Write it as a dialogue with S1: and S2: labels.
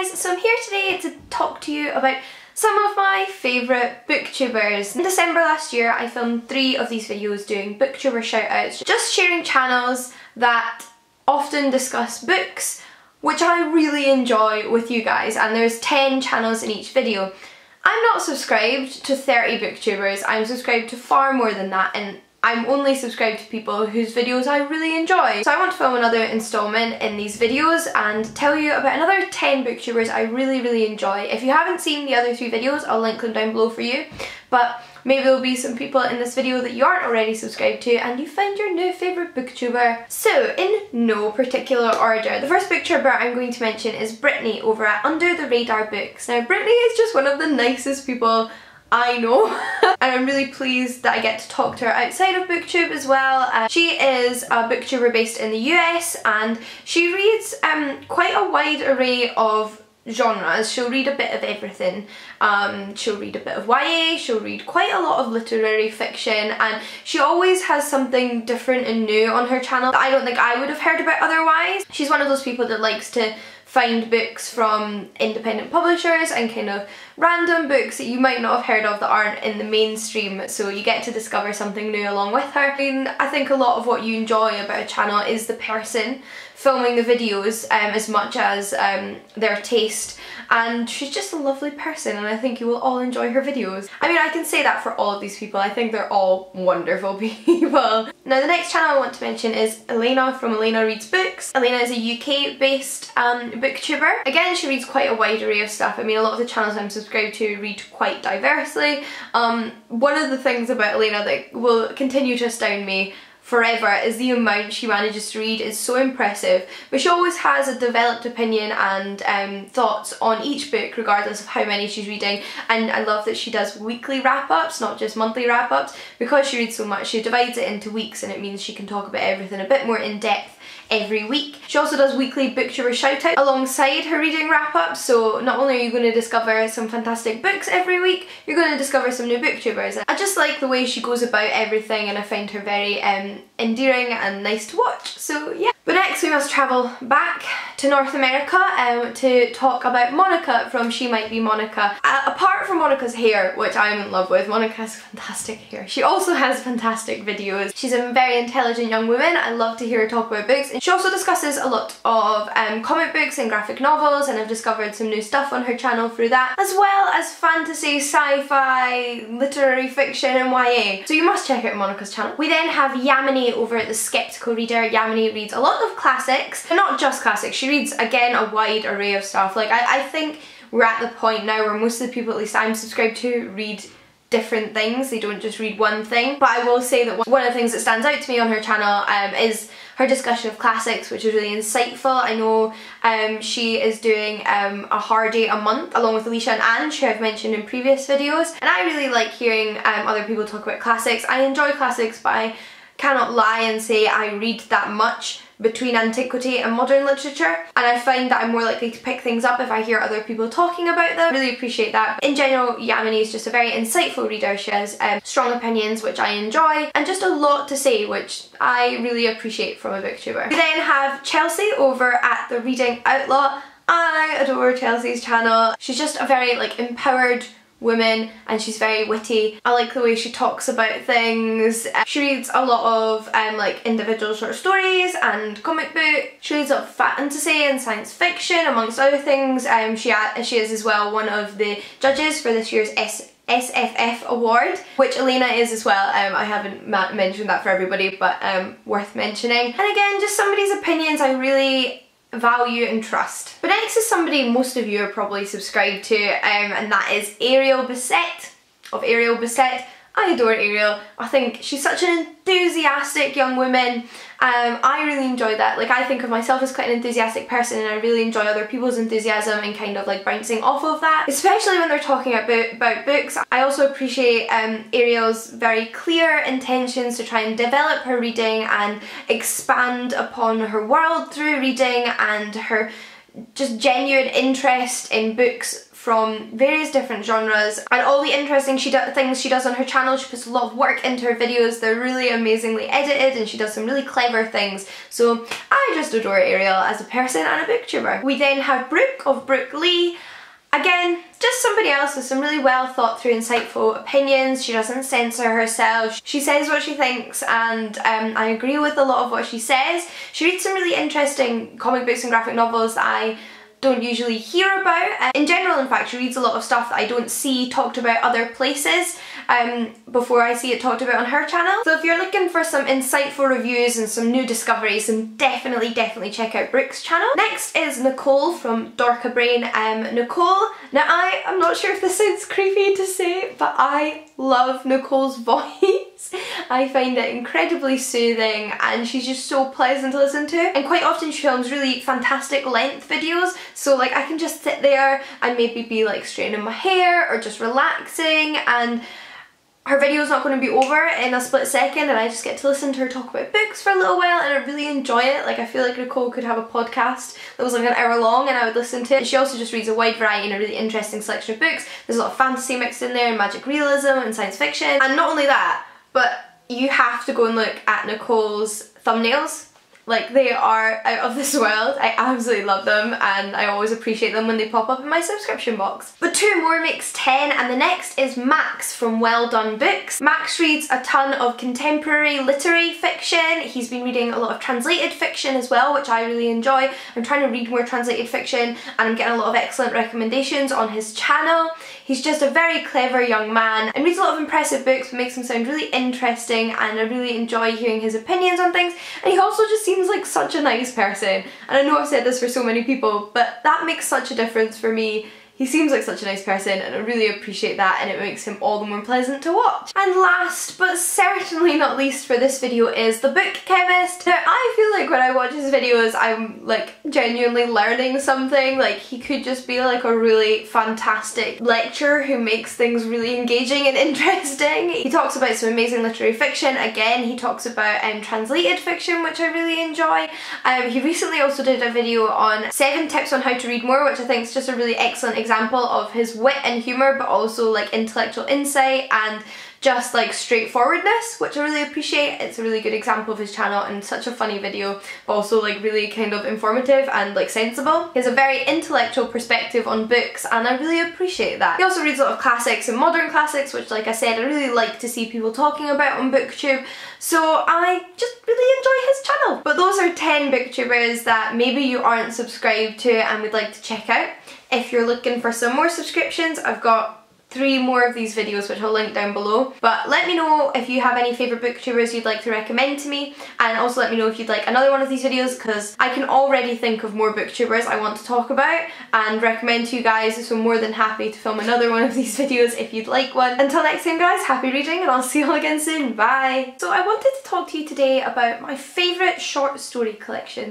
S1: guys, so I'm here today to talk to you about some of my favourite booktubers. In December last year I filmed 3 of these videos doing booktuber shoutouts, just sharing channels that often discuss books which I really enjoy with you guys, and there's 10 channels in each video. I'm not subscribed to 30 booktubers, I'm subscribed to far more than that, and I'm only subscribed to people whose videos I really enjoy. So I want to film another installment in these videos and tell you about another 10 booktubers I really enjoy. If you haven't seen the other 3 videos, I'll link them down below for you. But maybe there'll be some people in this video that you aren't already subscribed to and you found your new favourite booktuber. So, in no particular order, the first booktuber I'm going to mention is Brittany over at Under the Radar Books. Now, Brittany is just one of the nicest people I know and I'm really pleased that I get to talk to her outside of booktube as well. She is a booktuber based in the US and she reads quite a wide array of genres. She'll read a bit of everything. She'll read a bit of YA, she'll read quite a lot of literary fiction, and she always has something different and new on her channel that I don't think I would have heard about otherwise. She's one of those people that likes to find books from independent publishers and kind of random books that you might not have heard of that aren't in the mainstream, so you get to discover something new along with her. I mean, I think a lot of what you enjoy about a channel is the person filming the videos as much as their taste, and she's just a lovely person and I think you will all enjoy her videos. I mean, I can say that for all of these people, I think they're all wonderful people. Now the next channel I want to mention is Elena from Elena Reads Books. Elena is a UK based booktuber. Again, she reads quite a wide array of stuff. I mean, a lot of the channels I'm subscribed to read quite diversely. One of the things about Elena that will continue to astound me forever is the amount she manages to read is so impressive, but she always has a developed opinion and thoughts on each book regardless of how many she's reading, and I love that she does weekly wrap-ups, not just monthly wrap-ups. Because she reads so much, she divides it into weeks and it means she can talk about everything a bit more in depth every week. She also does weekly booktuber shoutouts alongside her reading wrap-ups, so not only are you going to discover some fantastic books every week, you're going to discover some new booktubers. I just like the way she goes about everything and I find her very endearing and nice to watch, so yeah. But next we must travel back to North America to talk about Monica from She Might Be Monica. Apart from Monica's hair, which I'm in love with, Monica has fantastic hair. She also has fantastic videos. She's a very intelligent young woman. I love to hear her talk about books. And she also discusses a lot of comic books and graphic novels, and I've discovered some new stuff on her channel through that, as well as fantasy, sci-fi, literary fiction and YA. So you must check out Monica's channel. We then have Yamini over at The Skeptical Reader. Yamini reads a lot of classics, but not just classics. She reads, again, a wide array of stuff. Like, I think we're at the point now where most of the people, at least I'm subscribed to, read different things. They don't just read one thing. But I will say that one of the things that stands out to me on her channel is her discussion of classics, which is really insightful. I know she is doing a Hardy a month along with Alicia and Ange, who I've mentioned in previous videos, and I really like hearing other people talk about classics. I enjoy classics, but I cannot lie and say I read that much between antiquity and modern literature, and I find that I'm more likely to pick things up if I hear other people talking about them. I really appreciate that. But in general, Yamini is just a very insightful reader. She has strong opinions, which I enjoy, and just a lot to say, which I really appreciate from a booktuber. We then have Chelsea over at The Reading Outlaw. I adore Chelsea's channel. She's just a very empowered woman and she's very witty. I like the way she talks about things. She reads a lot of individual short stories and comic books. She reads a lot of fantasy and science fiction amongst other things. She is as well one of the judges for this year's SFF award, which Elena is as well. I haven't mentioned that for everybody, but worth mentioning. And again, just somebody's opinions I really value and trust. But next is somebody most of you are probably subscribed to, and that is Ariel Bissett of Ariel Bissett. I adore Ariel. I think she's such an enthusiastic young woman. I really enjoy that. Like, I think of myself as quite an enthusiastic person and I really enjoy other people's enthusiasm and kind of bouncing off of that, especially when they're talking about books. I also appreciate Ariel's very clear intentions to try and develop her reading and expand upon her world through reading, and her just genuine interest in books from various different genres, and all the interesting things she does on her channel. She puts a lot of work into her videos. They're really amazingly edited and she does some really clever things. So I just adore Ariel as a person and a booktuber. We then have Brooke of Brooke Lee. Again, just somebody else with some really well thought through, insightful opinions. She doesn't censor herself. She says what she thinks, and I agree with a lot of what she says. She reads some really interesting comic books and graphic novels that I don't usually hear about. In general, in fact, she reads a lot of stuff that I don't see talked about other places before I see it talked about on her channel. So if you're looking for some insightful reviews and some new discoveries, then definitely check out Brooke's channel. Next is Nicole from Dorka Brain. Nicole, now I'm not sure if this sounds creepy to say, but I love Nicole's voice. I find it incredibly soothing and she's just so pleasant to listen to, and quite often she films really fantastic length videos, so like I can just sit there and maybe be like straightening my hair or just relaxing, and her video's not going to be over in a split second and I just get to listen to her talk about books for a little while, and I really enjoy it. Like, I feel like Nicole could have a podcast that was like an hour long and I would listen to it. She also just reads a wide variety and a really interesting selection of books. There's a lot of fantasy mixed in there, and magic realism and science fiction. And not only that, but you have to go and look at Nicole's thumbnails. Like, they are out of this world. I absolutely love them and I always appreciate them when they pop up in my subscription box. But 2 more makes 10, and the next is Max from Well Done Books. Max reads a ton of contemporary literary fiction. He's been reading a lot of translated fiction as well, which I really enjoy. I'm trying to read more translated fiction and I'm getting a lot of excellent recommendations on his channel. He's just a very clever young man and reads a lot of impressive books, but makes them sound really interesting, and I really enjoy hearing his opinions on things. And he also just seems like such a nice person, and I know I've said this for so many people, but that makes such a difference for me. He seems like such a nice person and I really appreciate that, and it makes him all the more pleasant to watch. And last but certainly not least for this video is The Book Chemist. Now, I feel like when I watch his videos I'm like genuinely learning something. Like, he could just be like a really fantastic lecturer who makes things really engaging and interesting. He talks about some amazing literary fiction. Again, he talks about translated fiction, which I really enjoy. He recently also did a video on 7 tips on how to read more, which I think is just a really excellent example of his wit and humour, but also like intellectual insight and just like straightforwardness, which I really appreciate. It's a really good example of his channel and such a funny video, but also like really kind of informative and like sensible. He has a very intellectual perspective on books and I really appreciate that. He also reads a lot of classics and modern classics, which, like I said, I really like to see people talking about on BookTube, so I just really enjoy his channel. But those are 10 booktubers that maybe you aren't subscribed to and would like to check out. If you're looking for some more subscriptions, I've got 3 more of these videos which I'll link down below. But let me know if you have any favourite booktubers you'd like to recommend to me, and also let me know if you'd like another one of these videos, because I can already think of more booktubers I want to talk about and recommend to you guys, so I'm more than happy to film another one of these videos if you'd like one. Until next time guys, happy reading and I'll see you all again soon. Bye! So I wanted to talk to you today about my favourite short story collections.